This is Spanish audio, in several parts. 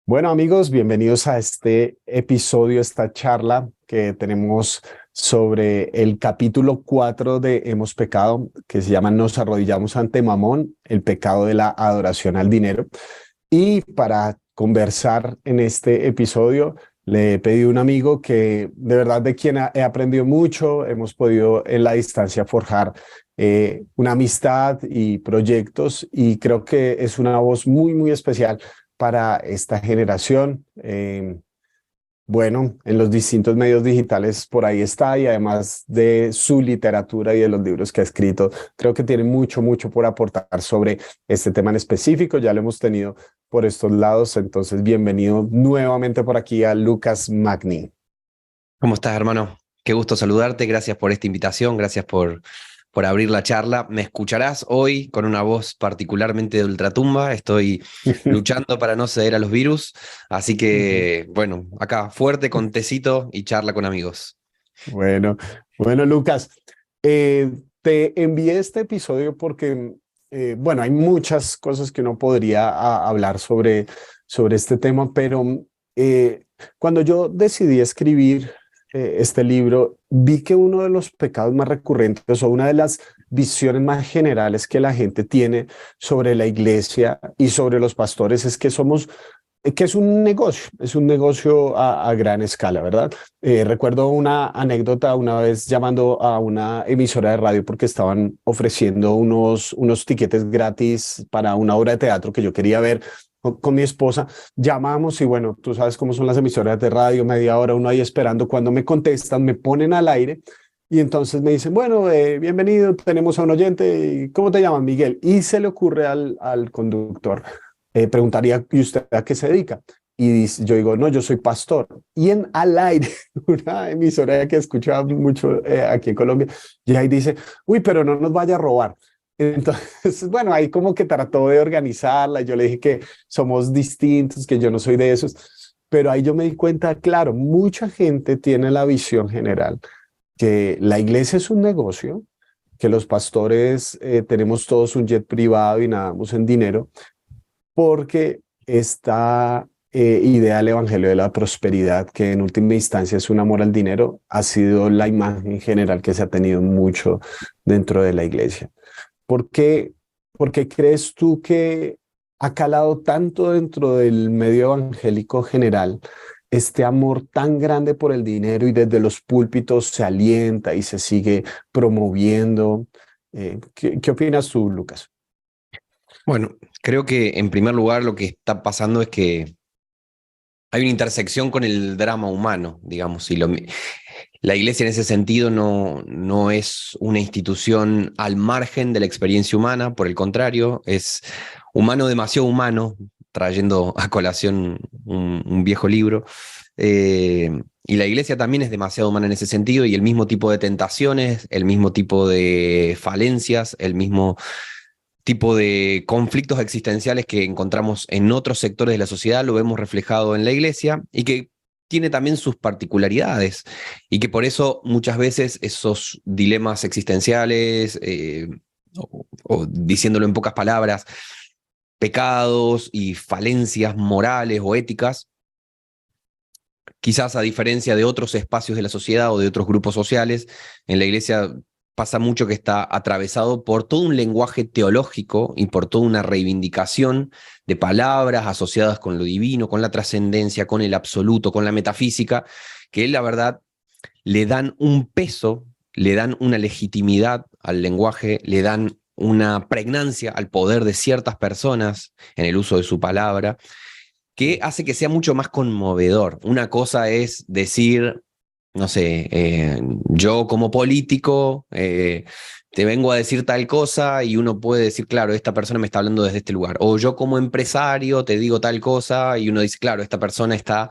Bueno, amigos, bienvenidos a este episodio, esta charla que tenemos sobre el capítulo 4 de Hemos pecado, que se llama Nos arrodillamos ante Mamón, el pecado de la adoración al dinero. Y para conversar en este episodio, le he pedido a un amigo que de verdad de quien he aprendido mucho, hemos podido en la distancia forjar una amistad y proyectos, y creo que es una voz muy, muy especial para esta generación. Bueno, en los distintos medios digitales por ahí está, y además de su literatura y de los libros que ha escrito, creo que tiene mucho, mucho por aportar sobre este tema en específico. Ya lo hemos tenido por estos lados, entonces bienvenido nuevamente por aquí a Lucas Magni. ¿Cómo estás, hermano? Qué gusto saludarte, gracias por esta invitación, gracias por abrir la charla. Me escucharás hoy con una voz particularmente de ultratumba, estoy luchando para no ceder a los virus, así que, bueno, acá fuerte con tecito y charla con amigos. Bueno, bueno, Lucas, te envié este episodio porque, bueno, hay muchas cosas que uno podría hablar sobre este tema, pero eh, cuando yo decidí escribir este libro, vi que uno de los pecados más recurrentes o una de las visiones más generales que la gente tiene sobre la iglesia y sobre los pastores es que somos que es un negocio a gran escala, ¿verdad? Recuerdo una anécdota una vez llamando a una emisora de radio porque estaban ofreciendo unos tiquetes gratis para una obra de teatro que yo quería ver con mi esposa. Llamamos y bueno, tú sabes cómo son las emisoras de radio, media hora uno ahí esperando. Cuando me contestan, me ponen al aire y entonces me dicen, bueno, bienvenido, tenemos a un oyente, ¿cómo te llamas, Miguel? Y se le ocurre al conductor preguntaría, ¿y usted a qué se dedica? Y yo digo, no, yo soy pastor. Y en al aire, una emisora que escuchaba mucho aquí en Colombia, y ahí dice, uy, pero no nos vaya a robar. Entonces, bueno, ahí como que trató de organizarla. Yo le dije que somos distintos, que yo no soy de esos. Pero ahí yo me di cuenta, claro, mucha gente tiene la visión general que la iglesia es un negocio, que los pastores tenemos todos un jet privado y nadamos en dinero, porque esta idea del Evangelio de la Prosperidad, que en última instancia es un amor al dinero, ha sido la imagen general que se ha tenido mucho dentro de la iglesia. ¿Por qué, por qué crees tú que ha calado tanto dentro del medio evangélico general este amor tan grande por el dinero y desde los púlpitos se alienta y se sigue promoviendo? ¿Qué opinas tú, Lucas? Bueno, creo que en primer lugar lo que está pasando es que hay una intersección con el drama humano, digamos, y la iglesia en ese sentido no es una institución al margen de la experiencia humana, por el contrario, es humano demasiado humano, trayendo a colación un viejo libro. Y la iglesia también es demasiado humana en ese sentido, y el mismo tipo de tentaciones, el mismo tipo de falencias, el mismo tipo de conflictos existenciales que encontramos en otros sectores de la sociedad, lo vemos reflejado en la iglesia, y que tiene también sus particularidades, y que por eso muchas veces esos dilemas existenciales, o diciéndolo en pocas palabras, pecados y falencias morales o éticas, quizás a diferencia de otros espacios de la sociedad o de otros grupos sociales, en la iglesia pasa mucho que está atravesado por todo un lenguaje teológico y por toda una reivindicación de palabras asociadas con lo divino, con la trascendencia, con el absoluto, con la metafísica, que la verdad le dan un peso, le dan una legitimidad al lenguaje, le dan una pregnancia al poder de ciertas personas en el uso de su palabra, que hace que sea mucho más conmovedor. Una cosa es decir, no sé, yo como político te vengo a decir tal cosa, y uno puede decir, claro, esta persona me está hablando desde este lugar. O yo como empresario te digo tal cosa, y uno dice, claro, esta persona está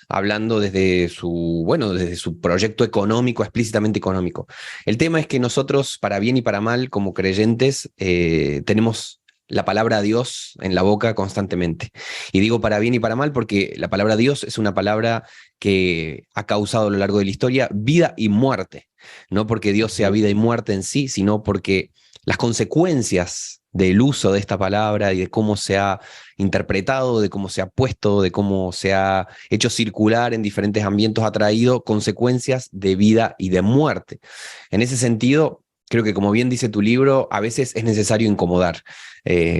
hablando desde su, bueno, desde su proyecto económico, explícitamente económico. El tema es que nosotros, para bien y para mal, como creyentes, tenemos la palabra Dios en la boca constantemente. Y digo para bien y para mal porque la palabra Dios es una palabra que ha causado a lo largo de la historia vida y muerte. No porque Dios sea vida y muerte en sí, sino porque las consecuencias del uso de esta palabra y de cómo se ha interpretado, de cómo se ha puesto, de cómo se ha hecho circular en diferentes ambientes, ha traído consecuencias de vida y de muerte. En ese sentido, creo que como bien dice tu libro, a veces es necesario incomodar.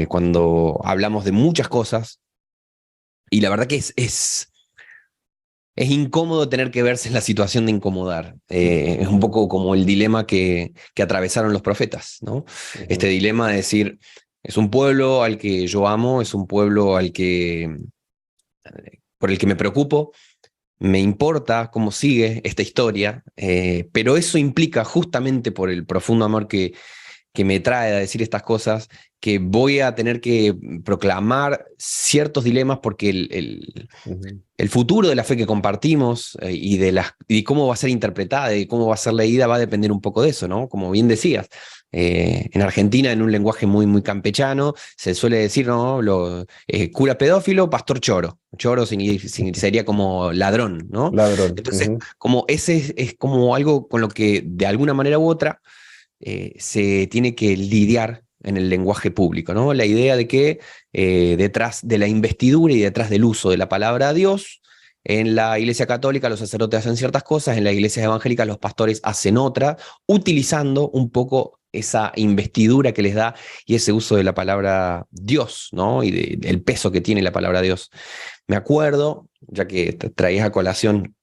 Cuando hablamos de muchas cosas, y la verdad que es incómodo tener que verse en la situación de incomodar. Es un poco como el dilema que atravesaron los profetas, ¿no? Este dilema de decir, es un pueblo al que yo amo, es un pueblo por el que me preocupo, me importa cómo sigue esta historia, pero eso implica, justamente por el profundo amor que me trae a decir estas cosas, que voy a tener que proclamar ciertos dilemas porque el futuro de la fe que compartimos y cómo va a ser interpretada y cómo va a ser leída va a depender un poco de eso, ¿no? Como bien decías, en Argentina, en un lenguaje muy, muy campechano, se suele decir, ¿no? Cura pedófilo, pastor choro. Choro sería como ladrón, ¿no? Ladrón. Entonces, como ese es como algo con lo que de alguna manera u otra se tiene que lidiar en el lenguaje público, ¿no? La idea de que detrás de la investidura y detrás del uso de la palabra de Dios, en la Iglesia Católica los sacerdotes hacen ciertas cosas, en las iglesias evangélicas los pastores hacen otras, utilizando un poco esa investidura que les da y ese uso de la palabra Dios, ¿no? Y del peso que tiene la palabra Dios. Me acuerdo, ya que traías a colación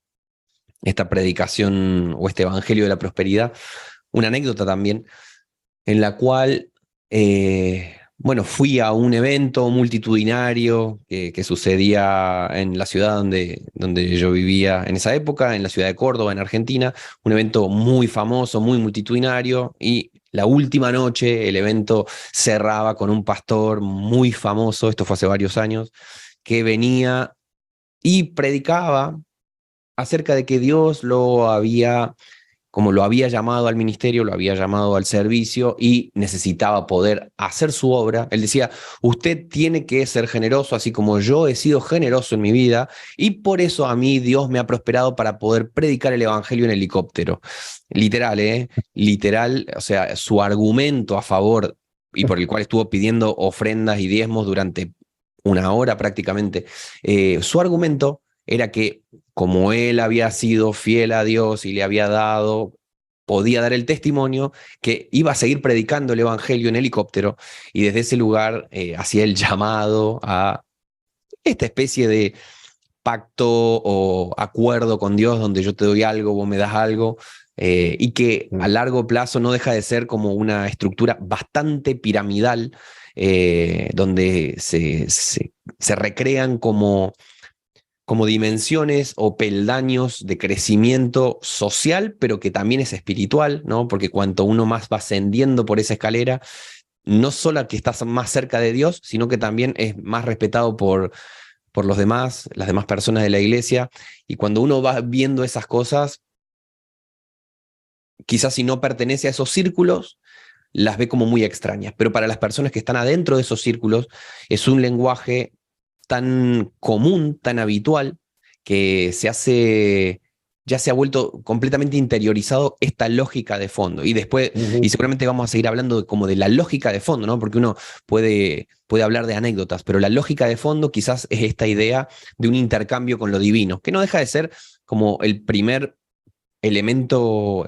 esta predicación o este evangelio de la prosperidad, una anécdota también, en la cual, bueno, fui a un evento multitudinario que sucedía en la ciudad donde yo vivía en esa época, en la ciudad de Córdoba, en Argentina, un evento muy famoso, muy multitudinario, y la última noche el evento cerraba con un pastor muy famoso, esto fue hace varios años, que venía y predicaba acerca de que Dios como lo había llamado al ministerio, lo había llamado al servicio y necesitaba poder hacer su obra. Él decía, usted tiene que ser generoso, así como yo he sido generoso en mi vida, y por eso a mí Dios me ha prosperado para poder predicar el evangelio en helicóptero. Literal, Literal, o sea, su argumento a favor y por el cual estuvo pidiendo ofrendas y diezmos durante una hora prácticamente, su argumento era que como él había sido fiel a Dios y le había dado, podía dar el testimonio, que iba a seguir predicando el evangelio en helicóptero, y desde ese lugar hacía el llamado a esta especie de pacto o acuerdo con Dios donde yo te doy algo, vos me das algo, y que a largo plazo no deja de ser como una estructura bastante piramidal, donde se recrean como dimensiones o peldaños de crecimiento social, pero que también es espiritual, ¿no? Porque cuanto uno más va ascendiendo por esa escalera, no solo que estás más cerca de Dios, sino que también es más respetado por los demás, las demás personas de la iglesia. Y cuando uno va viendo esas cosas, quizás si no pertenece a esos círculos, las ve como muy extrañas. Pero para las personas que están adentro de esos círculos, es un lenguaje tan común, tan habitual, que ya se ha vuelto completamente interiorizado esta lógica de fondo. Y después, y seguramente vamos a seguir hablando como de la lógica de fondo, ¿no? Porque uno puede hablar de anécdotas, pero la lógica de fondo quizás es esta idea de un intercambio con lo divino, que no deja de ser como el elemento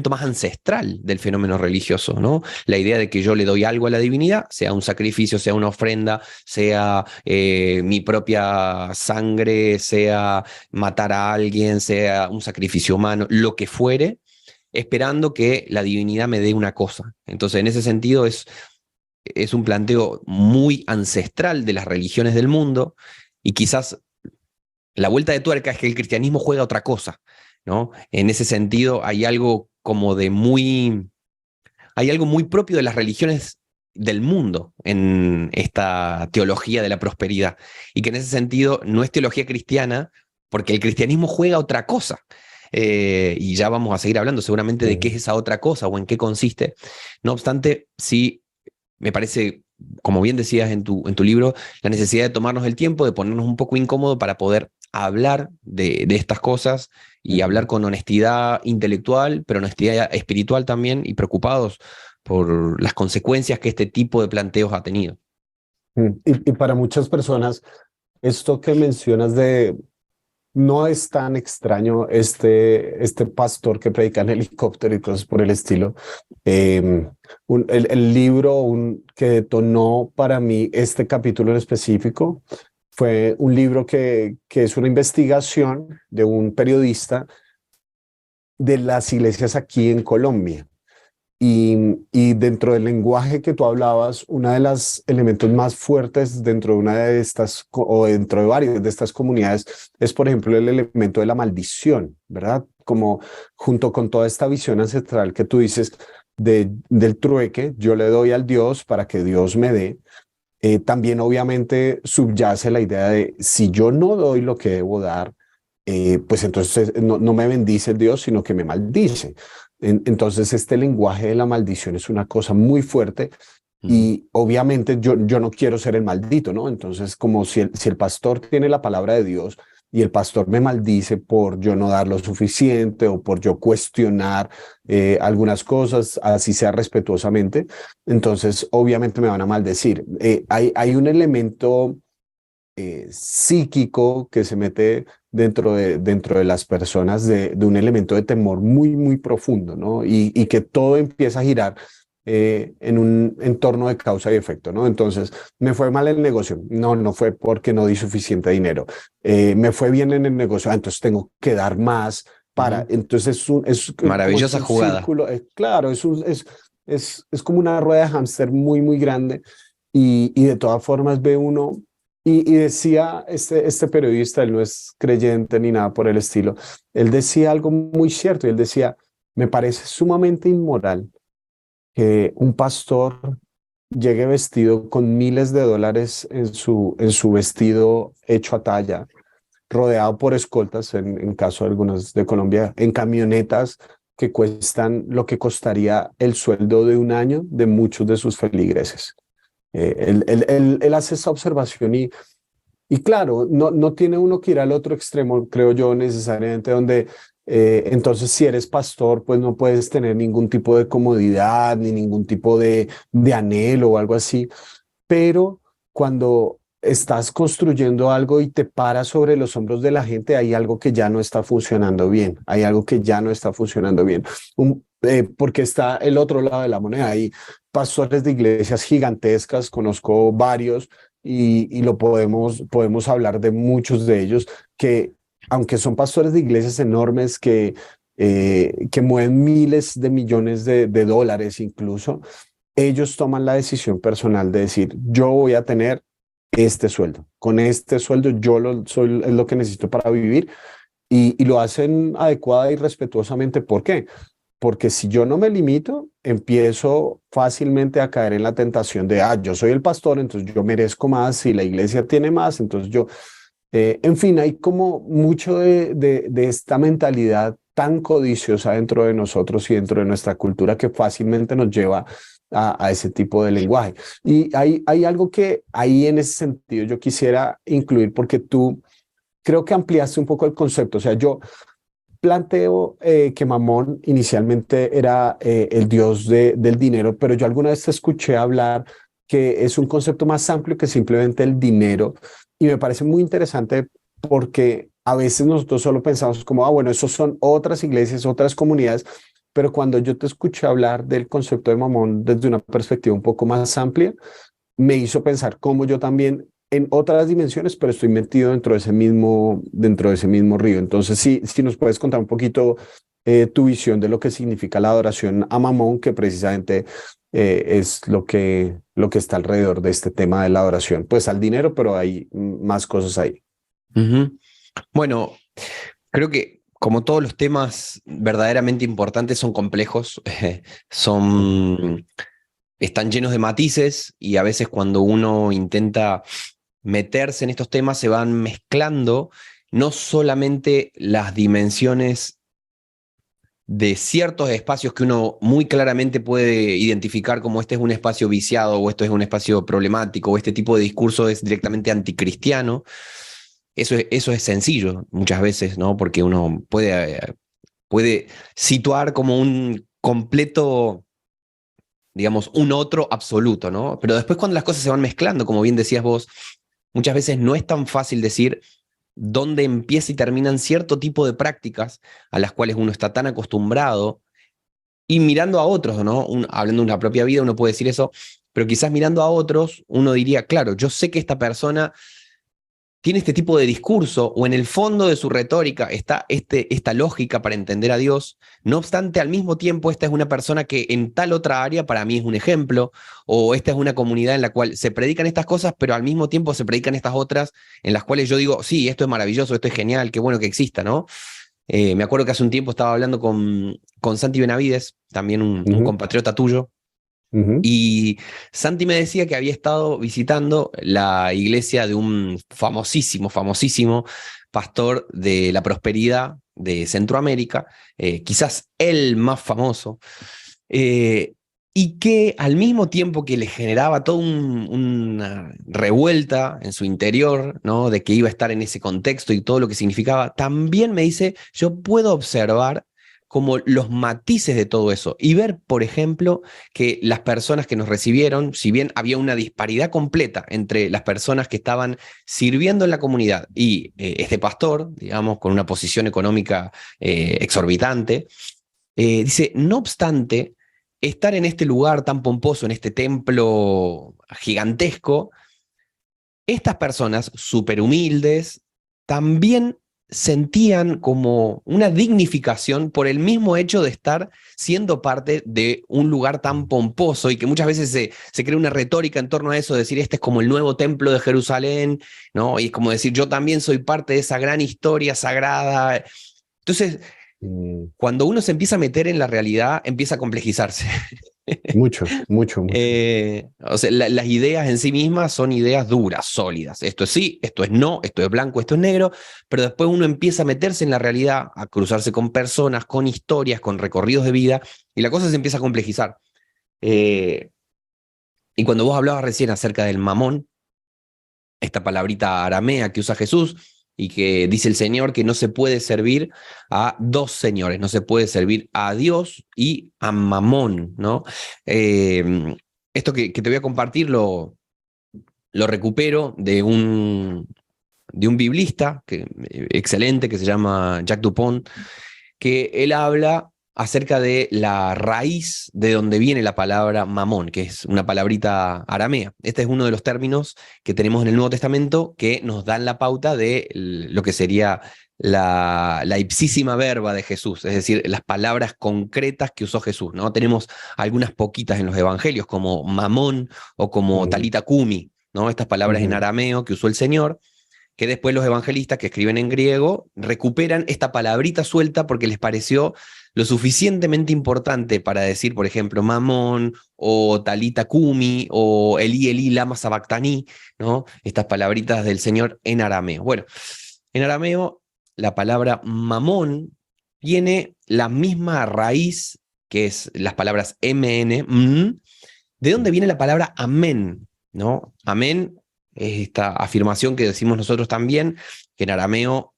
más ancestral del fenómeno religioso, ¿no? La idea de que yo le doy algo a la divinidad, sea un sacrificio, sea una ofrenda, sea mi propia sangre, sea matar a alguien, sea un sacrificio humano, lo que fuere, esperando que la divinidad me dé una cosa. Entonces, en ese sentido es un planteo muy ancestral de las religiones del mundo, y quizás la vuelta de tuerca es que el cristianismo juega otra cosa, ¿no? En ese sentido hay algo hay algo muy propio de las religiones del mundo en esta teología de la prosperidad, y que en ese sentido no es teología cristiana, porque el cristianismo juega otra cosa. Y ya vamos a seguir hablando seguramente de qué es esa otra cosa o en qué consiste. No obstante, sí me parece, como bien decías en tu libro, la necesidad de tomarnos el tiempo, de ponernos un poco incómodo para poder hablar de estas cosas y hablar con honestidad intelectual, pero honestidad espiritual también, y preocupados por las consecuencias que este tipo de planteos ha tenido. Y para muchas personas, esto que mencionas de no es tan extraño, este pastor que predica en helicóptero y cosas por el estilo. Eh, el libro que detonó para mí este capítulo en específico fue un libro que es una investigación de un periodista de las iglesias aquí en Colombia. Y dentro del lenguaje que tú hablabas, uno de los elementos más fuertes dentro de una de estas, o dentro de varias de estas comunidades, es, por ejemplo, el elemento de la maldición, ¿verdad? Como junto con toda esta visión ancestral que tú dices del trueque, yo le doy al Dios para que Dios me dé. También obviamente subyace la idea de si yo no doy lo que debo dar, pues entonces no me bendice el Dios, sino que me maldice. Entonces este lenguaje de la maldición es una cosa muy fuerte y obviamente yo no quiero ser el maldito, ¿no? Entonces como si el pastor tiene la palabra de Dios y el pastor me maldice por yo no dar lo suficiente o por yo cuestionar algunas cosas, así sea respetuosamente, entonces obviamente me van a maldecir. Hay un elemento psíquico que se mete dentro de las personas de un elemento de temor muy, muy profundo, ¿no? Y que todo empieza a girar en un entorno de causa y efecto, ¿no? Entonces, me fue mal el negocio. No fue porque no di suficiente dinero. Me fue bien en el negocio, entonces tengo que dar más para. Entonces, como es Maravillosa un jugada. círculo, claro, es como una rueda de hámster muy, muy grande. Y de todas formas ve uno y decía este periodista, él no es creyente ni nada por el estilo, él decía algo muy cierto, y él decía, me parece sumamente inmoral que un pastor llegue vestido con miles de dólares en su vestido hecho a talla, rodeado por escoltas, en caso de algunas de Colombia, en camionetas que cuestan lo que costaría el sueldo de un año de muchos de sus feligreses. Él hace esa observación y claro, no tiene uno que ir al otro extremo, creo yo, necesariamente, donde entonces si eres pastor, pues no puedes tener ningún tipo de comodidad ni ningún tipo de anhelo o algo así. Pero cuando estás construyendo algo y te paras sobre los hombros de la gente, hay algo que ya no está funcionando bien, hay algo que ya no está funcionando bien. Porque está el otro lado de la moneda. Hay pastores de iglesias gigantescas, conozco varios y lo podemos hablar de muchos de ellos que, aunque son pastores de iglesias enormes que mueven miles de millones de dólares incluso, ellos toman la decisión personal de decir, yo voy a tener este sueldo. Con este sueldo es lo que necesito para vivir y lo hacen adecuada y respetuosamente. ¿Por qué? Porque si yo no me limito, empiezo fácilmente a caer en la tentación de, yo soy el pastor, entonces yo merezco más y la iglesia tiene más, entonces yo, en fin, hay como mucho de esta mentalidad tan codiciosa dentro de nosotros y dentro de nuestra cultura que fácilmente nos lleva a ese tipo de lenguaje. Y hay algo que ahí en ese sentido yo quisiera incluir porque tú creo que ampliaste un poco el concepto. O sea, yo planteo que Mamón inicialmente era el dios del dinero, pero yo alguna vez te escuché hablar que es un concepto más amplio que simplemente el dinero y me parece muy interesante porque a veces nosotros solo pensamos como, bueno, esos son otras iglesias, otras comunidades, pero cuando yo te escuché hablar del concepto de Mamón desde una perspectiva un poco más amplia, me hizo pensar cómo yo también en otras dimensiones, pero estoy metido dentro de ese mismo río. Entonces, sí, si nos puedes contar un poquito tu visión de lo que significa la adoración a Mamón, que precisamente es lo que está alrededor de este tema de la adoración. Pues al dinero, pero hay más cosas ahí. Bueno, creo que como todos los temas verdaderamente importantes son complejos, están llenos de matices y a veces cuando uno intenta meterse en estos temas se van mezclando no solamente las dimensiones de ciertos espacios que uno muy claramente puede identificar como este es un espacio viciado o esto es un espacio problemático o este tipo de discurso es directamente anticristiano. Eso es sencillo muchas veces, ¿no? Porque uno puede situar como un completo digamos, un otro absoluto, ¿no? Pero después cuando las cosas se van mezclando, como bien decías vos, muchas veces no es tan fácil decir dónde empieza y terminan cierto tipo de prácticas a las cuales uno está tan acostumbrado y mirando a otros, ¿no? Hablando de una propia vida, uno puede decir eso, pero quizás mirando a otros, uno diría, claro, yo sé que esta persona tiene este tipo de discurso o en el fondo de su retórica está esta lógica para entender a Dios. No obstante, al mismo tiempo, esta es una persona que en tal otra área para mí es un ejemplo, o esta es una comunidad en la cual se predican estas cosas, pero al mismo tiempo se predican estas otras en las cuales yo digo, sí, esto es maravilloso, esto es genial, qué bueno que exista, ¿no? Me acuerdo que hace un tiempo estaba hablando con Santi Benavides, también un Ujú, compatriota tuyo, ujú, y Santi me decía que había estado visitando la iglesia de un famosísimo pastor de la prosperidad de Centroamérica, quizás el más famoso, eh, y que al mismo tiempo que le generaba toda una revuelta en su interior, ¿no? De que iba a estar en ese contexto y todo lo que significaba, también me dice, yo puedo observar como los matices de todo eso y ver, por ejemplo, que las personas que nos recibieron, si bien había una disparidad completa entre las personas que estaban sirviendo en la comunidad y este pastor, digamos, con una posición económica exorbitante, dice, no obstante, estar en este lugar tan pomposo, en este templo gigantesco, estas personas súper humildes también sentían como una dignificación por el mismo hecho de estar siendo parte de un lugar tan pomposo y que muchas veces se crea una retórica en torno a eso, de decir, este es como el nuevo templo de Jerusalén, ¿no? Y es como decir, yo también soy parte de esa gran historia sagrada. Entonces, mm, cuando uno se empieza a meter en la realidad, empieza a complejizarse. mucho, mucho, mucho. O sea, las ideas en sí mismas son ideas duras, sólidas. Esto es sí, esto es no, esto es blanco, esto es negro, pero después uno empieza a meterse en la realidad, a cruzarse con personas, con historias, con recorridos de vida, y la cosa se empieza a complejizar. Eh, y cuando vos hablabas recién acerca del mamón, esta palabrita aramea que usa Jesús y que dice el Señor que no se puede servir a dos señores, no se puede servir a Dios y a Mamón, ¿no? Eh, Esto que te voy a compartir lo recupero de un biblista excelente que se llama Jacques Dupont, que él habla acerca de la raíz de donde viene la palabra mamón, que es una palabrita aramea. Este es uno de los términos que tenemos en el Nuevo Testamento que nos dan la pauta de lo que sería la ipsísima verba de Jesús, es decir, las palabras concretas que usó Jesús, ¿no? Tenemos algunas poquitas en los evangelios, como mamón o como Ujú, talita cumi, ¿no? Estas palabras en ujú, arameo que usó el Señor, que después los evangelistas que escriben en griego recuperan esta palabrita suelta porque les pareció lo suficientemente importante para decir, por ejemplo, mamón o talita kumi o Elí Elí lama sabactaní, ¿no? Estas palabritas del Señor en arameo. Bueno, en arameo la palabra mamón tiene la misma raíz que es las palabras mn, ¿de dónde viene la palabra amén? ¿No? Amén es esta afirmación que decimos nosotros también, que en arameo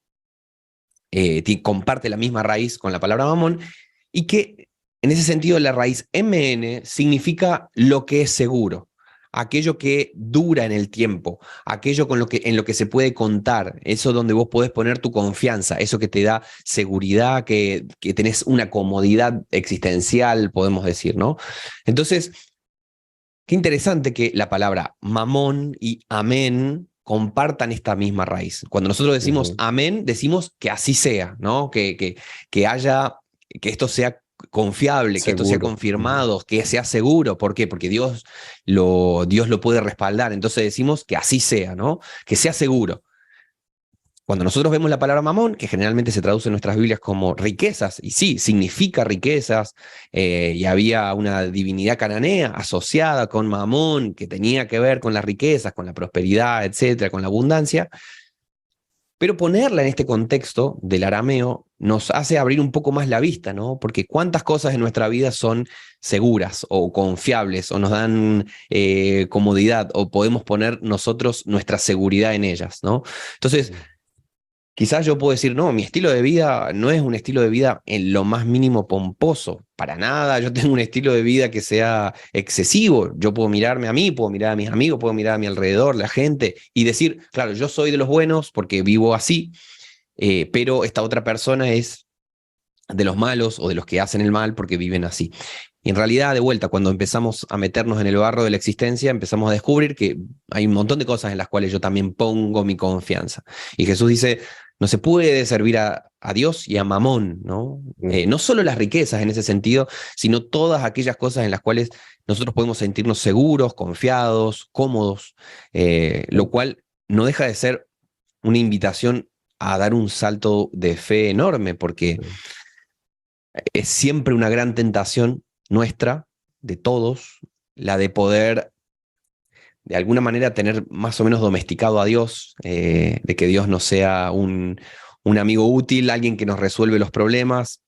comparte la misma raíz con la palabra mamón, y que en ese sentido la raíz mn significa lo que es seguro, aquello que dura en el tiempo, aquello en lo que se puede contar, eso donde vos podés poner tu confianza, eso que te da seguridad, que tenés una comodidad existencial, podemos decir, ¿no? Entonces, qué interesante que la palabra mamón y amén compartan esta misma raíz. Cuando nosotros decimos ujú, amén, decimos que así sea, ¿no? Que haya, que esto sea confiable, que esto sea seguro. Ujú. confirmado, que sea seguro. ¿Por qué? Porque Dios lo puede respaldar. Entonces decimos que así sea, ¿no? Que sea seguro. Cuando nosotros vemos la palabra mamón, que generalmente se traduce en nuestras Biblias como riquezas, y sí, significa riquezas, y había una divinidad cananea asociada con mamón, que tenía que ver con las riquezas, con la prosperidad, etcétera, con la abundancia, pero ponerla en este contexto del arameo nos hace abrir un poco más la vista, ¿no? Porque cuántas cosas en nuestra vida son seguras o confiables o nos dan comodidad o podemos poner nosotros nuestra seguridad en ellas, ¿no? Entonces, quizás yo puedo decir, no, mi estilo de vida no es un estilo de vida en lo más mínimo pomposo, para nada. Yo tengo un estilo de vida que sea excesivo. Yo puedo mirarme a mí, puedo mirar a mis amigos, puedo mirar a mi alrededor, la gente, y decir, claro, yo soy de los buenos porque vivo así, pero esta otra persona es de los malos o de los que hacen el mal porque viven así. Y en realidad, de vuelta, cuando empezamos a meternos en el barro de la existencia, empezamos a descubrir que hay un montón de cosas en las cuales yo también pongo mi confianza. Y Jesús dice, no se puede servir a Dios y a Mamón, ¿no? No solo las riquezas en ese sentido, sino todas aquellas cosas en las cuales nosotros podemos sentirnos seguros, confiados, cómodos, lo cual no deja de ser una invitación a dar un salto de fe enorme, porque es siempre una gran tentación nuestra, de todos, la de poder de alguna manera tener más o menos domesticado a Dios, de que Dios no sea un amigo útil, alguien que nos resuelve los problemas,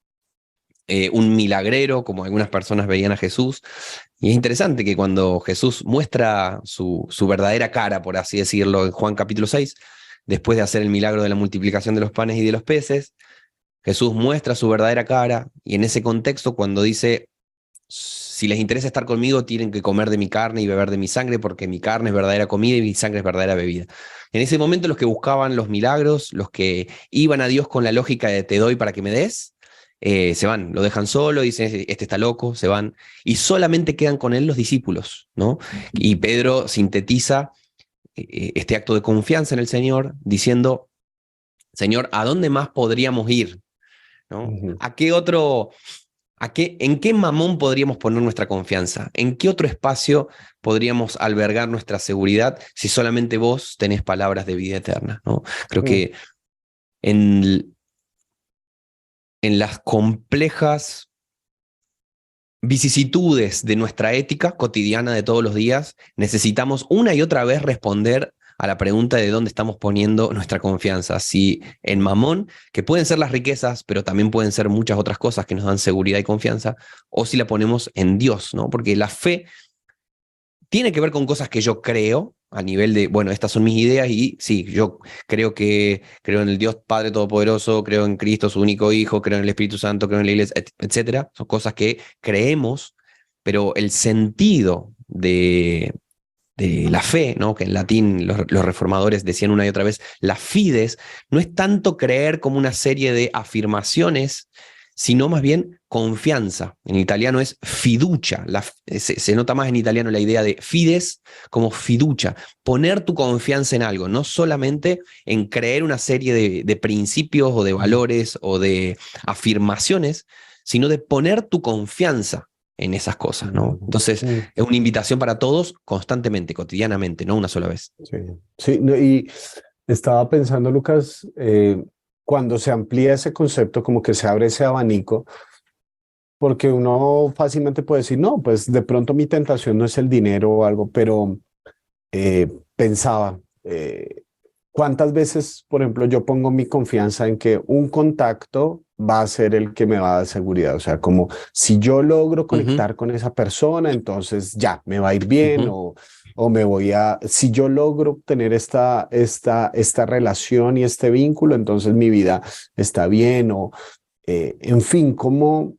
un milagrero, como algunas personas veían a Jesús. Y es interesante que cuando Jesús muestra su verdadera cara, por así decirlo, en Juan capítulo 6, después de hacer el milagro de la multiplicación de los panes y de los peces, Jesús muestra su verdadera cara, y en ese contexto, cuando dice, si les interesa estar conmigo, tienen que comer de mi carne y beber de mi sangre, porque mi carne es verdadera comida y mi sangre es verdadera bebida. En ese momento, los que buscaban los milagros, los que iban a Dios con la lógica de te doy para que me des, se van, lo dejan solo, dicen, este está loco, se van, y solamente quedan con él los discípulos, ¿no? Y Pedro sintetiza este acto de confianza en el Señor, diciendo, Señor, ¿a dónde más podríamos ir? ¿No? Ujú. ¿A qué otro, en qué mamón podríamos poner nuestra confianza? ¿En qué otro espacio podríamos albergar nuestra seguridad si solamente vos tenés palabras de vida eterna? ¿No? Creo que en, en las complejas vicisitudes de nuestra ética cotidiana de todos los días, necesitamos una y otra vez responder a la pregunta de dónde estamos poniendo nuestra confianza. Si en mamón, que pueden ser las riquezas, pero también pueden ser muchas otras cosas que nos dan seguridad y confianza, o si la ponemos en Dios, ¿no? Porque la fe tiene que ver con cosas que yo creo a nivel de, bueno, estas son mis ideas y sí, yo creo en el Dios Padre Todopoderoso, creo en Cristo, su único Hijo, creo en el Espíritu Santo, creo en la Iglesia, etcétera. Son cosas que creemos, pero el sentido de la fe, ¿no? Que en latín los reformadores decían una y otra vez, la fides no es tanto creer como una serie de afirmaciones, sino más bien confianza. En italiano es fiducia. Se nota más en italiano la idea de fides como fiducia. Poner tu confianza en algo, no solamente en creer una serie de principios o de valores o de afirmaciones, sino de poner tu confianza en esas cosas, ¿no? Entonces, es una invitación para todos constantemente, cotidianamente, no una sola vez. Sí, sí, no, y estaba pensando, Lucas, cuando se amplía ese concepto, como que se abre ese abanico, porque uno fácilmente puede decir, no, pues de pronto mi tentación no es el dinero o algo, pero pensaba, ¿cuántas veces, por ejemplo, yo pongo mi confianza en que un contacto va a ser el que me va a dar seguridad? O sea, como si yo logro conectar con esa persona, entonces ya, me va a ir bien o me voy a, si yo logro tener esta relación y este vínculo, entonces mi vida está bien o, en fin, como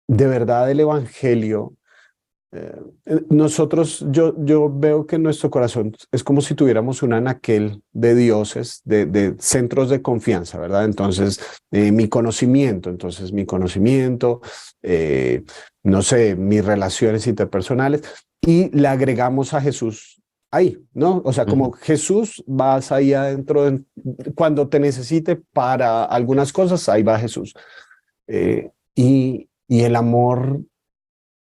de verdad el evangelio nosotros, yo veo que en nuestro corazón es como si tuviéramos un anaquel de dioses, de centros de confianza, ¿verdad? Entonces, mi conocimiento, no sé, mis relaciones interpersonales, y le agregamos a Jesús ahí, ¿no? O sea, como Jesús, vas ahí adentro, cuando te necesite para algunas cosas, ahí va Jesús. Y el amor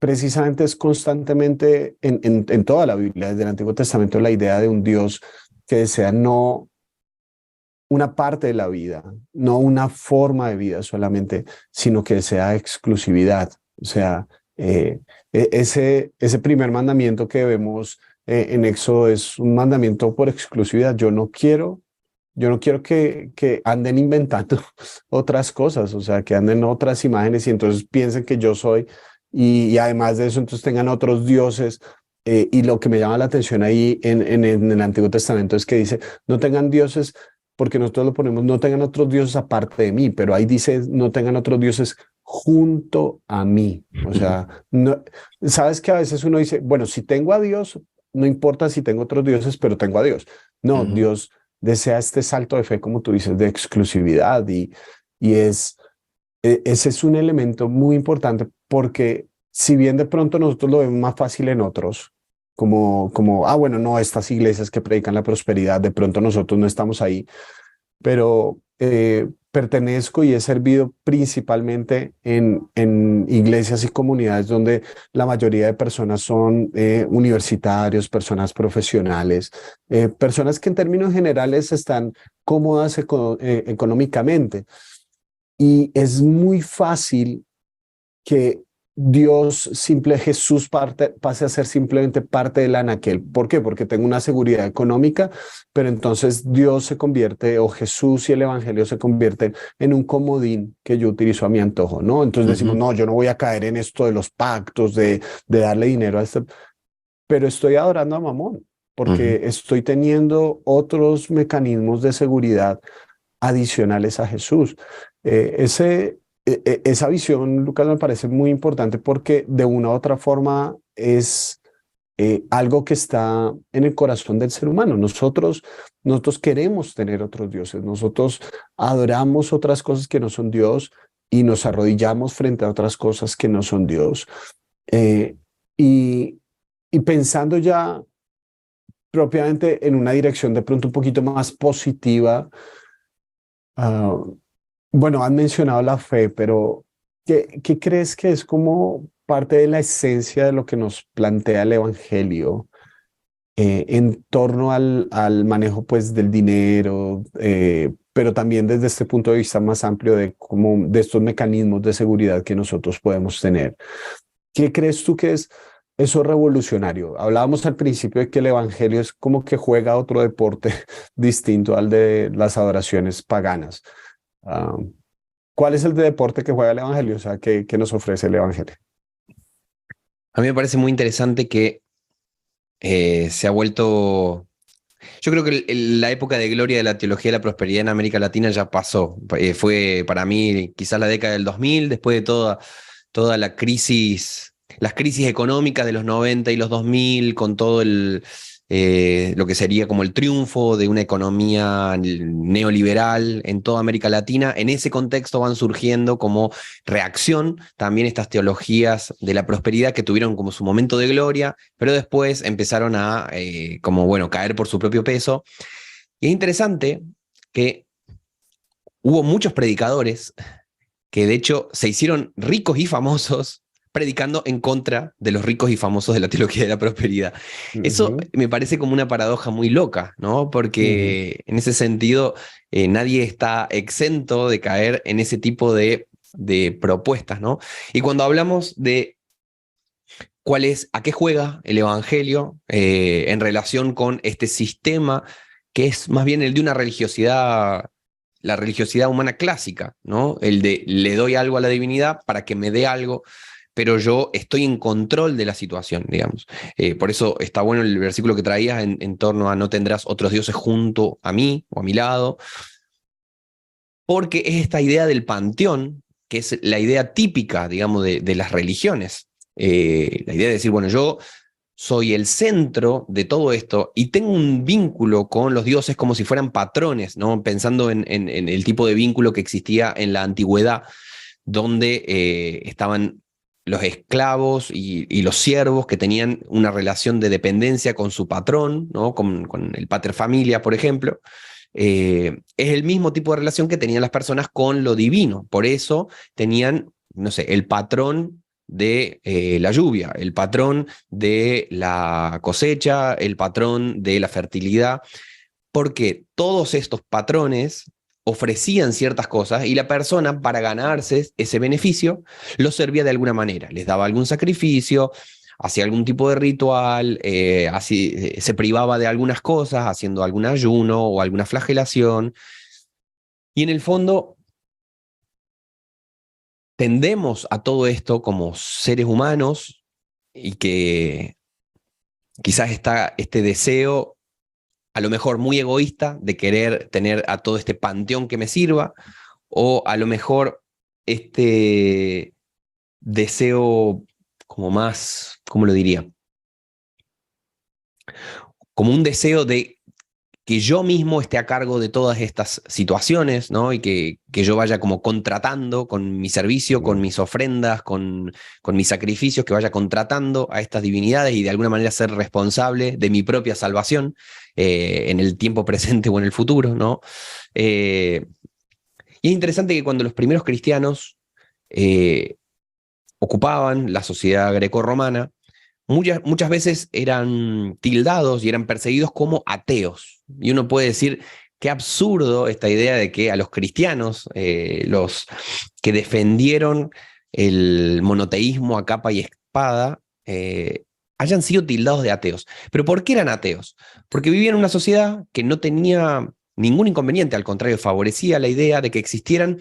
precisamente es constantemente en toda la Biblia, desde el Antiguo Testamento, la idea de un Dios que desea no una parte de la vida, no una forma de vida solamente, sino que desea exclusividad. O sea, ese primer mandamiento que vemos en Éxodo es un mandamiento por exclusividad. Yo no quiero que anden inventando otras cosas, o sea, que anden otras imágenes y entonces piensen que yo soy, y además de eso, entonces tengan otros dioses. Y lo que me llama la atención ahí en el Antiguo Testamento es que dice, no tengan dioses porque nosotros lo ponemos, no tengan otros dioses aparte de mí, pero ahí dice, no tengan otros dioses junto a mí. O sea, no, sabes que a veces uno dice, bueno, si tengo a Dios, no importa si tengo otros dioses, pero tengo a Dios. No, Dios desea este salto de fe, como tú dices, de exclusividad y ese es un elemento muy importante porque si bien de pronto nosotros lo vemos más fácil en otros, bueno, no, estas iglesias que predican la prosperidad, de pronto nosotros no estamos ahí, pero pertenezco y he servido principalmente en iglesias y comunidades donde la mayoría de personas son universitarios, personas profesionales, personas que en términos generales están cómodas económicamente. Y es muy fácil que Jesús pase a ser simplemente parte del anaquel. ¿Por qué? Porque tengo una seguridad económica, pero entonces Dios se convierte, o Jesús y el Evangelio se convierten en un comodín que yo utilizo a mi antojo, ¿no? Entonces decimos, no, yo no voy a caer en esto de los pactos, de darle dinero a este, pero estoy adorando a Mamón, porque estoy teniendo otros mecanismos de seguridad adicionales a Jesús. Esa visión, Lucas, me parece muy importante porque de una u otra forma es algo que está en el corazón del ser humano. Nosotros queremos tener otros dioses, nosotros adoramos otras cosas que no son Dios y nos arrodillamos frente a otras cosas que no son Dios. Eh, y, y pensando ya propiamente en una dirección de pronto un poquito más positiva, bueno, han mencionado la fe, pero ¿qué crees que es como parte de la esencia de lo que nos plantea el Evangelio en torno al manejo pues del dinero, pero también desde este punto de vista más amplio de estos mecanismos de seguridad que nosotros podemos tener? ¿Qué crees tú que es eso revolucionario? Hablábamos al principio de que el Evangelio es como que juega otro deporte distinto al de las adoraciones paganas. Ah, ¿Cuál es el deporte que juega el Evangelio? O sea, ¿qué nos ofrece el Evangelio? A mí me parece muy interesante que se ha vuelto. Yo creo que la época de gloria de la teología de la prosperidad en América Latina ya pasó. Fue para mí quizás la década del 2000, después de toda la crisis, las crisis económicas de los 90 y los 2000, con todo lo que sería como el triunfo de una economía neoliberal en toda América Latina. En ese contexto van surgiendo como reacción también estas teologías de la prosperidad que tuvieron como su momento de gloria, pero después empezaron a como bueno, caer por su propio peso. Y es interesante que hubo muchos predicadores que de hecho se hicieron ricos y famosos predicando en contra de los ricos y famosos de la teología de la prosperidad. Eso Ujú, me parece como una paradoja muy loca, ¿no? ujú. Porque en ese sentido nadie está exento de caer en ese tipo de propuestas, ¿no? Y cuando hablamos de a qué juega el Evangelio en relación con este sistema que es más bien el de una religiosidad, la religiosidad humana clásica, ¿no? El de le doy algo a la divinidad para que me dé algo, pero yo estoy en control de la situación, digamos. Por eso está bueno el versículo que traías en torno a no tendrás otros dioses junto a mí o a mi lado, porque es esta idea del panteón, que es la idea típica, digamos, de las religiones. La idea de decir, bueno, yo soy el centro de todo esto y tengo un vínculo con los dioses como si fueran patrones, ¿no? Pensando en el tipo de vínculo que existía en la antigüedad, donde estaban los esclavos y los siervos que tenían una relación de dependencia con su patrón, ¿no? Con el pater familia, por ejemplo. Es el mismo tipo de relación que tenían las personas con lo divino. Por eso tenían, no sé, el patrón de la lluvia, el patrón de la cosecha, el patrón de la fertilidad, porque todos estos patrones ofrecían ciertas cosas y la persona, para ganarse ese beneficio, lo servía de alguna manera, les daba algún sacrificio, hacía algún tipo de ritual, se privaba de algunas cosas, haciendo algún ayuno o alguna flagelación. Y en el fondo tendemos a todo esto como seres humanos y que quizás está este deseo a lo mejor muy egoísta de querer tener a todo este panteón que me sirva, o a lo mejor este deseo como más, ¿cómo lo diría? Como un deseo de que yo mismo esté a cargo de todas estas situaciones, ¿no? Y que yo vaya como contratando con mi servicio, con mis ofrendas, con mis sacrificios, que vaya contratando a estas divinidades y de alguna manera ser responsable de mi propia salvación en el tiempo presente o en el futuro, ¿no? Y es interesante que cuando los primeros cristianos ocupaban la sociedad grecorromana, muchas veces eran tildados y eran perseguidos como ateos. Y uno puede decir, qué absurdo esta idea de que a los cristianos, los que defendieron el monoteísmo a capa y espada, hayan sido tildados de ateos. ¿Pero por qué eran ateos? Porque vivían en una sociedad que no tenía ningún inconveniente, al contrario, favorecía la idea de que existieran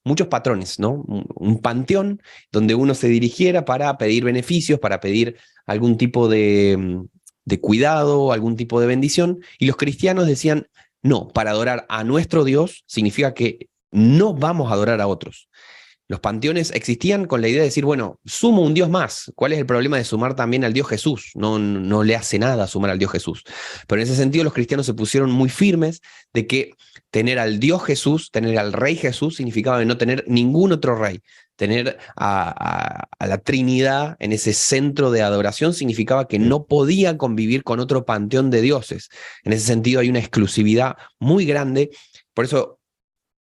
muchos patrones, ¿no? Un panteón donde uno se dirigiera para pedir beneficios, para pedir algún tipo de cuidado, algún tipo de bendición, y los cristianos decían, no, para adorar a nuestro Dios significa que no vamos a adorar a otros. Los panteones existían con la idea de decir, bueno, sumo un Dios más. ¿Cuál es el problema de sumar también al Dios Jesús? No le hace nada sumar al Dios Jesús. Pero en ese sentido los cristianos se pusieron muy firmes de que tener al Dios Jesús, tener al Rey Jesús, significaba no tener ningún otro rey. Tener a la Trinidad en ese centro de adoración significaba que no podía convivir con otro panteón de dioses. En ese sentido hay una exclusividad muy grande. Por eso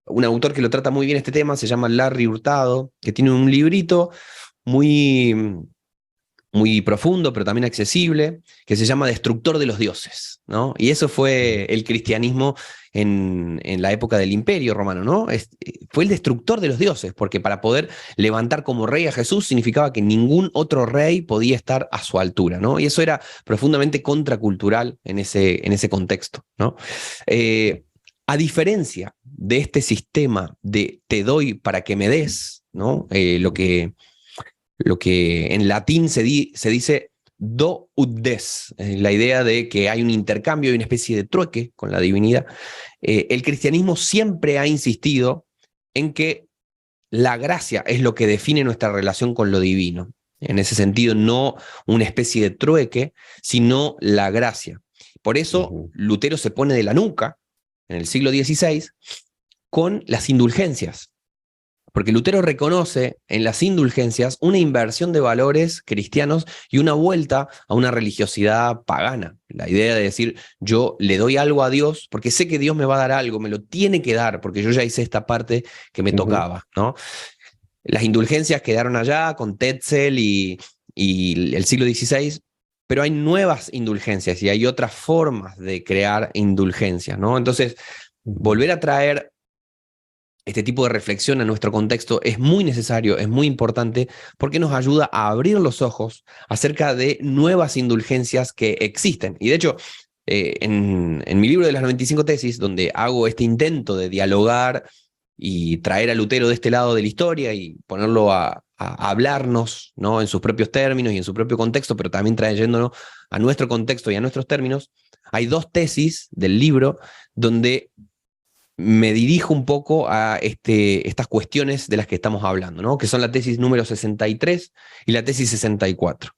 un autor que lo trata muy bien este tema se llama Larry Hurtado, que tiene un librito muy, muy profundo, pero también accesible, que se llama Destructor de los Dioses, ¿no? Y eso fue el cristianismo en la época del Imperio Romano, ¿no? Fue el destructor de los dioses, porque para poder levantar como rey a Jesús significaba que ningún otro rey podía estar a su altura, ¿no? Y eso era profundamente contracultural en ese contexto, ¿no? A diferencia de este sistema de te doy para que me des, ¿no? Lo que en latín se dice do ut des, la idea de que hay un intercambio, hay una especie de trueque con la divinidad. El cristianismo siempre ha insistido en que la gracia es lo que define nuestra relación con lo divino. En ese sentido, no una especie de trueque, sino la gracia. Por eso Lutero se pone de la nuca en el siglo XVI con las indulgencias. Porque Lutero reconoce en las indulgencias una inversión de valores cristianos y una vuelta a una religiosidad pagana. La idea de decir, yo le doy algo a Dios porque sé que Dios me va a dar algo, me lo tiene que dar porque yo ya hice esta parte que me tocaba, ¿no? Las indulgencias quedaron allá con Tetzel y el siglo XVI, pero hay nuevas indulgencias y hay otras formas de crear indulgencias, ¿no? Entonces, volver a traer este tipo de reflexión a nuestro contexto es muy necesario, es muy importante, porque nos ayuda a abrir los ojos acerca de nuevas indulgencias que existen. Y de hecho, en mi libro de las 95 tesis, donde hago este intento de dialogar y traer a Lutero de este lado de la historia y ponerlo a hablarnos, ¿no? En sus propios términos y en su propio contexto, pero también trayéndonos a nuestro contexto y a nuestros términos, hay dos tesis del libro donde me dirijo un poco a estas cuestiones de las que estamos hablando, ¿no? Que son la tesis número 63 y la tesis 64.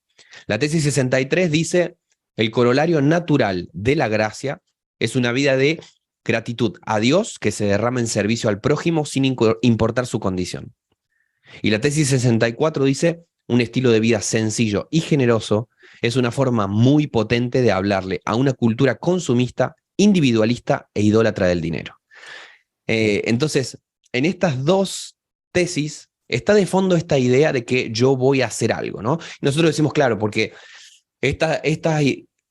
La tesis 63 dice, el corolario natural de la gracia es una vida de gratitud a Dios que se derrama en servicio al prójimo sin importar su condición. Y la tesis 64 dice, un estilo de vida sencillo y generoso es una forma muy potente de hablarle a una cultura consumista, individualista e idólatra del dinero. Entonces, en estas dos tesis está de fondo esta idea de que yo voy a hacer algo, ¿no? Nosotros decimos, claro, porque estas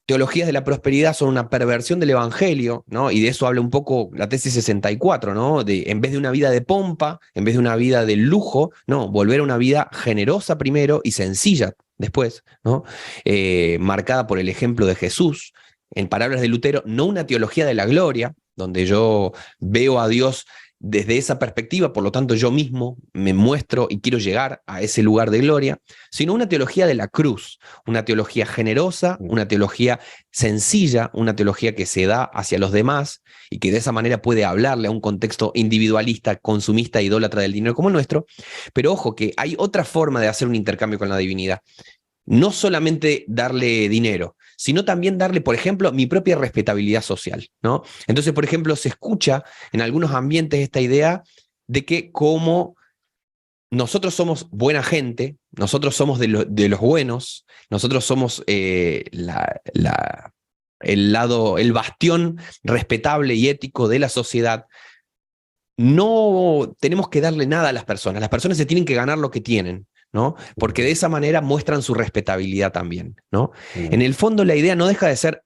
teologías de la prosperidad son una perversión del evangelio, ¿no? Y de eso habla un poco la tesis 64, ¿no? En vez de una vida de pompa, en vez de una vida de lujo, no, volver a una vida generosa primero y sencilla después, ¿no? Marcada por el ejemplo de Jesús. En palabras de Lutero, no una teología de la gloria, donde yo veo a Dios desde esa perspectiva, por lo tanto yo mismo me muestro y quiero llegar a ese lugar de gloria, sino una teología de la cruz, una teología generosa, una teología sencilla, una teología que se da hacia los demás y que de esa manera puede hablarle a un contexto individualista, consumista, idólatra del dinero como el nuestro. Pero ojo, que hay otra forma de hacer un intercambio con la divinidad. No solamente darle dinero, sino también darle, por ejemplo, mi propia respetabilidad social, ¿no? Entonces, por ejemplo, se escucha en algunos ambientes esta idea de que como nosotros somos buena gente, nosotros somos de los buenos, nosotros somos el bastión respetable y ético de la sociedad, no tenemos que darle nada a las personas se tienen que ganar lo que tienen, ¿no? Porque de esa manera muestran su respetabilidad también, ¿no? En el fondo la idea no deja de ser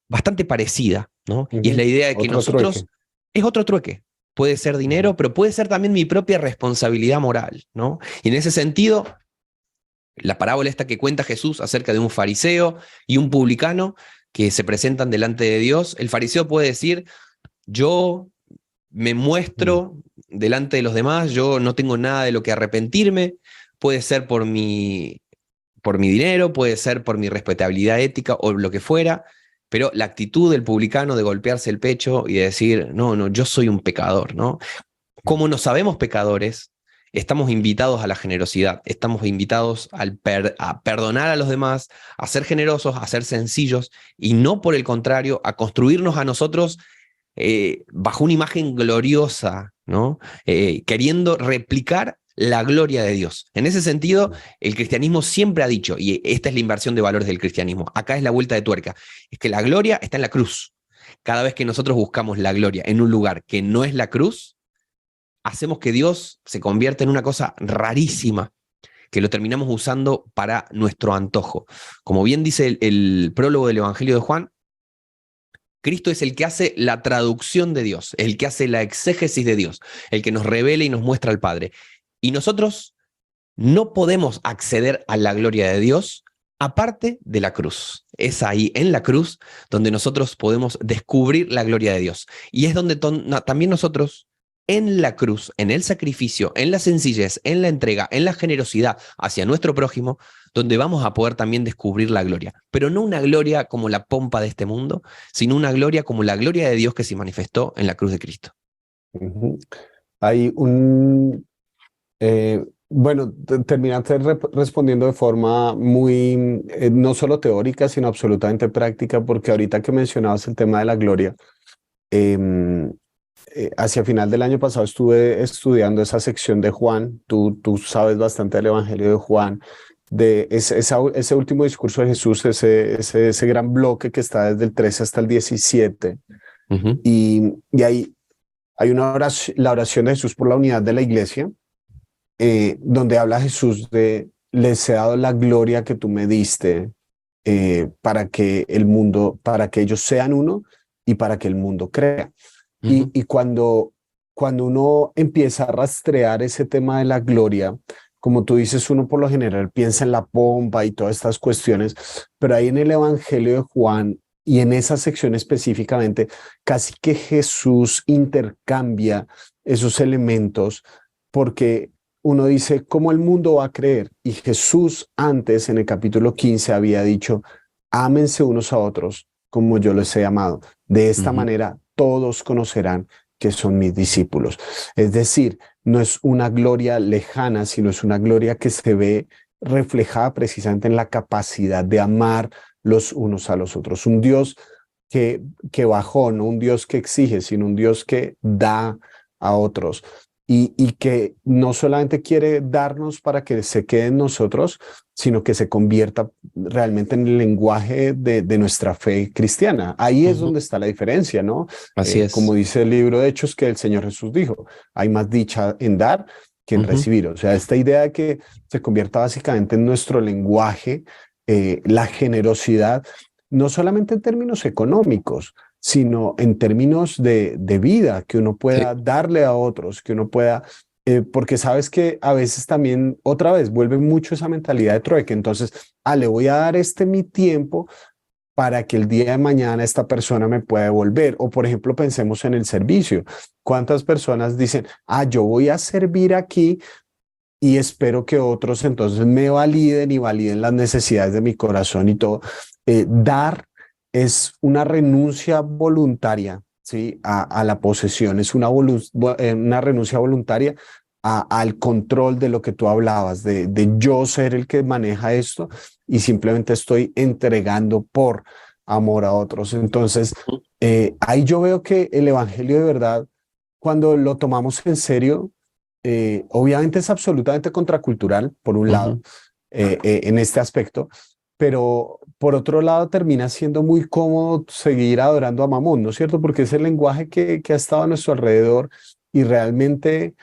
bastante parecida, ¿no? Y es la idea de que Otro nosotros, trueque. es otro trueque, puede ser dinero, pero puede ser también mi propia responsabilidad moral, ¿no? Y en ese sentido, la parábola esta que cuenta Jesús acerca de un fariseo y un publicano que se presentan delante de Dios, el fariseo puede decir, yo me muestro delante de los demás, yo no tengo nada de lo que arrepentirme, puede ser por mi dinero, puede ser por mi respetabilidad ética o lo que fuera, pero la actitud del publicano de golpearse el pecho y de decir, no, no, yo soy un pecador, ¿no? Como nos sabemos pecadores, estamos invitados a la generosidad, estamos invitados a perdonar a los demás, a ser generosos, a ser sencillos y no por el contrario, a construirnos a nosotros bajo una imagen gloriosa, ¿no? Queriendo replicar la gloria de Dios. En ese sentido, el cristianismo siempre ha dicho, y esta es la inversión de valores del cristianismo, acá es la vuelta de tuerca, es que la gloria está en la cruz. Cada vez que nosotros buscamos la gloria en un lugar que no es la cruz, hacemos que Dios se convierta en una cosa rarísima, que lo terminamos usando para nuestro antojo. Como bien dice el prólogo del Evangelio de Juan, Cristo es el que hace la traducción de Dios, el que hace la exégesis de Dios, el que nos revela y nos muestra al Padre. Y nosotros no podemos acceder a la gloria de Dios aparte de la cruz. Es ahí, en la cruz, donde nosotros podemos descubrir la gloria de Dios. Y es donde también nosotros, en la cruz, en el sacrificio, en la sencillez, en la entrega, en la generosidad hacia nuestro prójimo, donde vamos a poder también descubrir la gloria. Pero no una gloria como la pompa de este mundo, sino una gloria como la gloria de Dios que se manifestó en la cruz de Cristo. Hay un... bueno, terminaste respondiendo de forma muy, no solo teórica, sino absolutamente práctica, porque ahorita que mencionabas el tema de la gloria, hacia final del año pasado estuve estudiando esa sección de Juan, tú sabes bastante del Evangelio de Juan, de ese último discurso de Jesús, ese gran bloque que está desde el 13 hasta el 17, y ahí hay una oración, la oración de Jesús por la unidad de la iglesia, donde habla Jesús de, les he dado la gloria que tú me diste para que ellos sean uno y para que el mundo crea. Y cuando uno empieza a rastrear ese tema de la gloria, como tú dices, uno por lo general piensa en la pompa y todas estas cuestiones, pero ahí en el Evangelio de Juan y en esa sección específicamente, casi que Jesús intercambia esos elementos porque uno dice, ¿cómo el mundo va a creer? Y Jesús antes, en el capítulo 15, había dicho, ámense unos a otros como yo los he amado. De esta manera todos conocerán que son mis discípulos. Es decir, no es una gloria lejana, sino es una gloria que se ve reflejada precisamente en la capacidad de amar los unos a los otros. Un Dios que bajó, no un Dios que exige, sino un Dios que da a otros. Y que no solamente quiere darnos para que se quede en nosotros, sino que se convierta realmente en el lenguaje de nuestra fe cristiana. Ahí es donde está la diferencia, ¿no? Así es. Como dice el libro de Hechos que el Señor Jesús dijo, hay más dicha en dar que en recibir. O sea, esta idea de que se convierta básicamente en nuestro lenguaje, la generosidad, no solamente en términos económicos, sino en términos de vida, que uno pueda darle a otros, que uno pueda, porque sabes que a veces también, otra vez, vuelve mucho esa mentalidad de trueque. Entonces, le voy a dar mi tiempo para que el día de mañana esta persona me pueda devolver. O por ejemplo, pensemos en el servicio. ¿Cuántas personas dicen, yo voy a servir aquí y espero que otros entonces me validen y validen las necesidades de mi corazón y todo? Dar es una renuncia voluntaria, ¿sí? A la posesión, es una renuncia voluntaria al control de lo que tú hablabas, de yo ser el que maneja esto y simplemente estoy entregando por amor a otros. Entonces, ahí yo veo que el evangelio de verdad, cuando lo tomamos en serio, obviamente es absolutamente contracultural, por un lado, Ujú. en este aspecto, pero por otro lado termina siendo muy cómodo seguir adorando a Mamón, ¿no es cierto? Porque es el lenguaje que ha estado a nuestro alrededor y realmente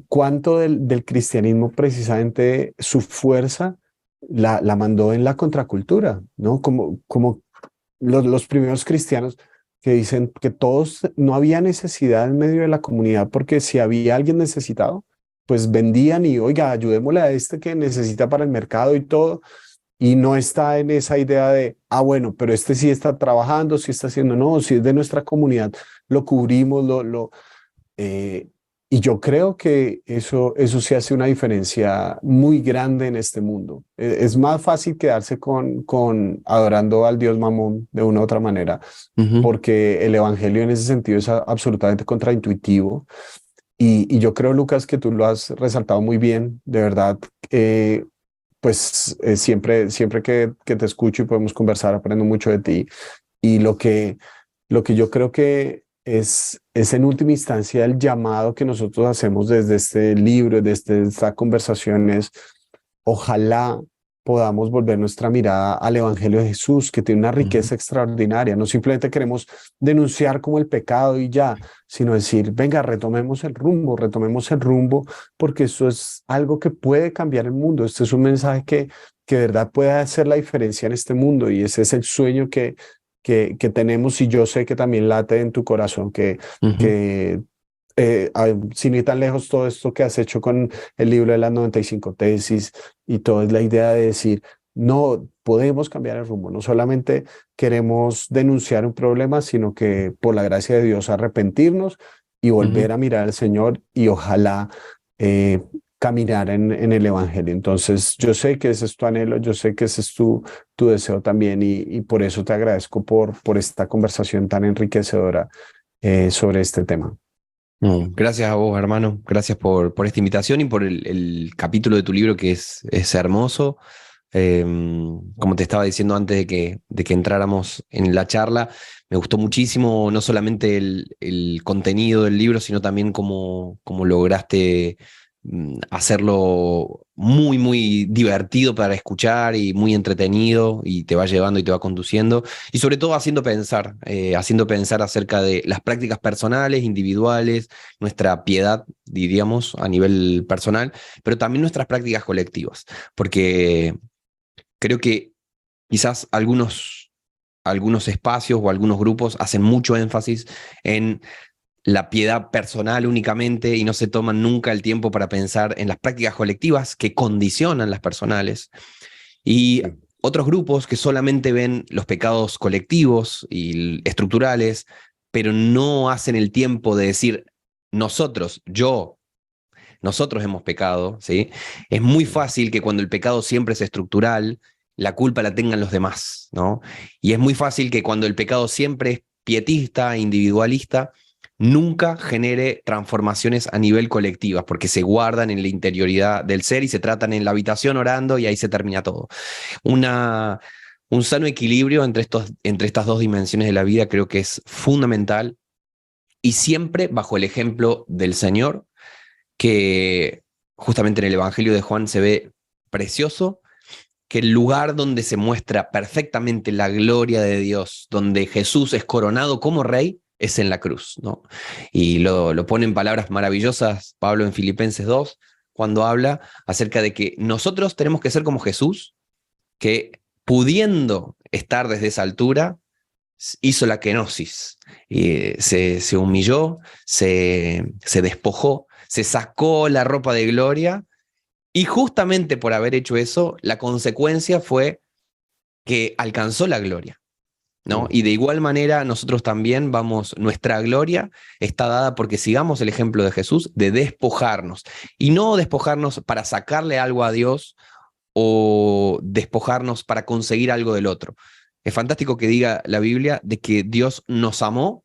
cuánto del cristianismo precisamente su fuerza la mandó en la contracultura, ¿no? Como los primeros cristianos que dicen que todos, no había necesidad en medio de la comunidad, porque si había alguien necesitado, pues vendían y, oiga, ayudémosle a este que necesita para el mercado y todo, y no está en esa idea de, bueno, pero este sí está trabajando, sí está haciendo, no, si es de nuestra comunidad, lo cubrimos, eh, y yo creo que eso sí hace una diferencia muy grande en este mundo. Es más fácil quedarse con adorando al Dios Mamón de una u otra manera, Ujú. porque el evangelio en ese sentido es absolutamente contraintuitivo. Y yo creo, Lucas, que tú lo has resaltado muy bien, de verdad. Pues siempre que te escucho y podemos conversar, aprendo mucho de ti. Y lo que yo creo que es en última instancia el llamado que nosotros hacemos desde este libro, desde esta conversación es, ojalá podamos volver nuestra mirada al Evangelio de Jesús, que tiene una Ujú. riqueza extraordinaria. No simplemente queremos denunciar como el pecado y ya, sino decir, venga, retomemos el rumbo, porque eso es algo que puede cambiar el mundo. Este es un mensaje que de verdad puede hacer la diferencia en este mundo, y ese es el sueño que tenemos, y yo sé que también late en tu corazón, Ujú. que sin ir tan lejos, todo esto que has hecho con el libro de las 95 tesis y todo es la idea de decir, no podemos cambiar el rumbo, no solamente queremos denunciar un problema, sino que por la gracia de Dios arrepentirnos y volver Ujú. a mirar al Señor y ojalá eh, caminar en el Evangelio. Entonces, yo sé que ese es tu anhelo, yo sé que ese es tu deseo también, y por eso te agradezco por esta conversación tan enriquecedora sobre este tema. No, gracias a vos, hermano. Gracias por esta invitación y por el capítulo de tu libro que es hermoso. Como te estaba diciendo antes de que entráramos en la charla, me gustó muchísimo no solamente el contenido del libro, sino también cómo lograste hacerlo muy, muy divertido para escuchar y muy entretenido y te va llevando y te va conduciendo y sobre todo haciendo pensar acerca de las prácticas personales, individuales, nuestra piedad, diríamos, a nivel personal, pero también nuestras prácticas colectivas, porque creo que quizás algunos espacios o algunos grupos hacen mucho énfasis en la piedad personal únicamente y no se toman nunca el tiempo para pensar en las prácticas colectivas que condicionan las personales. Y Sí. otros grupos que solamente ven los pecados colectivos y estructurales, pero no hacen el tiempo de decir, nosotros, nosotros hemos pecado, ¿sí? Es muy fácil que cuando el pecado siempre es estructural, la culpa la tengan los demás, ¿no? Y es muy fácil que cuando el pecado siempre es pietista, individualista, nunca genere transformaciones a nivel colectiva, porque se guardan en la interioridad del ser y se tratan en la habitación orando y ahí se termina todo. Una, un sano equilibrio entre estas dos dimensiones de la vida creo que es fundamental y siempre bajo el ejemplo del Señor, que justamente en el Evangelio de Juan se ve precioso, que el lugar donde se muestra perfectamente la gloria de Dios, donde Jesús es coronado como rey, es en la cruz, ¿no? Y lo pone en palabras maravillosas Pablo en Filipenses 2, cuando habla acerca de que nosotros tenemos que ser como Jesús, que pudiendo estar desde esa altura, hizo la kenosis, y se humilló, se despojó, se sacó la ropa de gloria y justamente por haber hecho eso, la consecuencia fue que alcanzó la gloria, ¿no? Mm. Y de igual manera nosotros también nuestra gloria está dada porque sigamos el ejemplo de Jesús de despojarnos. Y no despojarnos para sacarle algo a Dios o despojarnos para conseguir algo del otro. Es fantástico que diga la Biblia de que Dios nos amó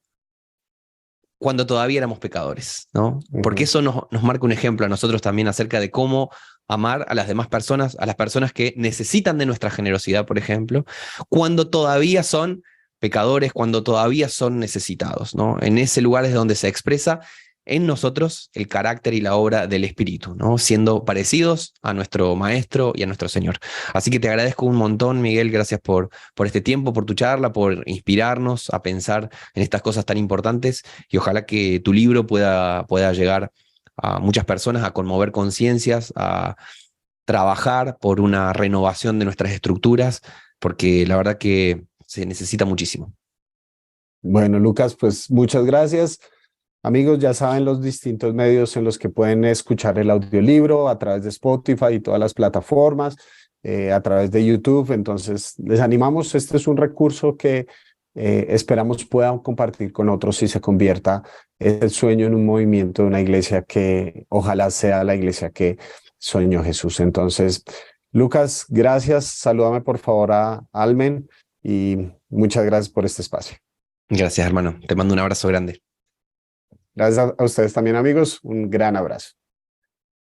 cuando todavía éramos pecadores, ¿no? Porque Ujú. eso nos marca un ejemplo a nosotros también acerca de cómo amar a las demás personas, a las personas que necesitan de nuestra generosidad, por ejemplo, cuando todavía son pecadores, cuando todavía son necesitados, ¿no? En ese lugar es donde se expresa en nosotros el carácter y la obra del Espíritu, ¿no? Siendo parecidos a nuestro Maestro y a nuestro Señor. Así que te agradezco un montón, Miguel, gracias por este tiempo, por tu charla, por inspirarnos a pensar en estas cosas tan importantes y ojalá que tu libro pueda llegar a muchas personas, a conmover conciencias, a trabajar por una renovación de nuestras estructuras, porque la verdad que se necesita muchísimo. Bueno, Lucas, pues muchas gracias. Amigos, ya saben los distintos medios en los que pueden escuchar el audiolibro, a través de Spotify y todas las plataformas, a través de YouTube. Entonces, les animamos, este es un recurso que esperamos puedan compartir con otros y se convierta el sueño en un movimiento de una iglesia que ojalá sea la iglesia que soñó Jesús. Entonces, Lucas, gracias. Salúdame por favor a Almen y muchas gracias por este espacio. Gracias, hermano. Te mando un abrazo grande. Gracias a ustedes también, amigos. Un gran abrazo.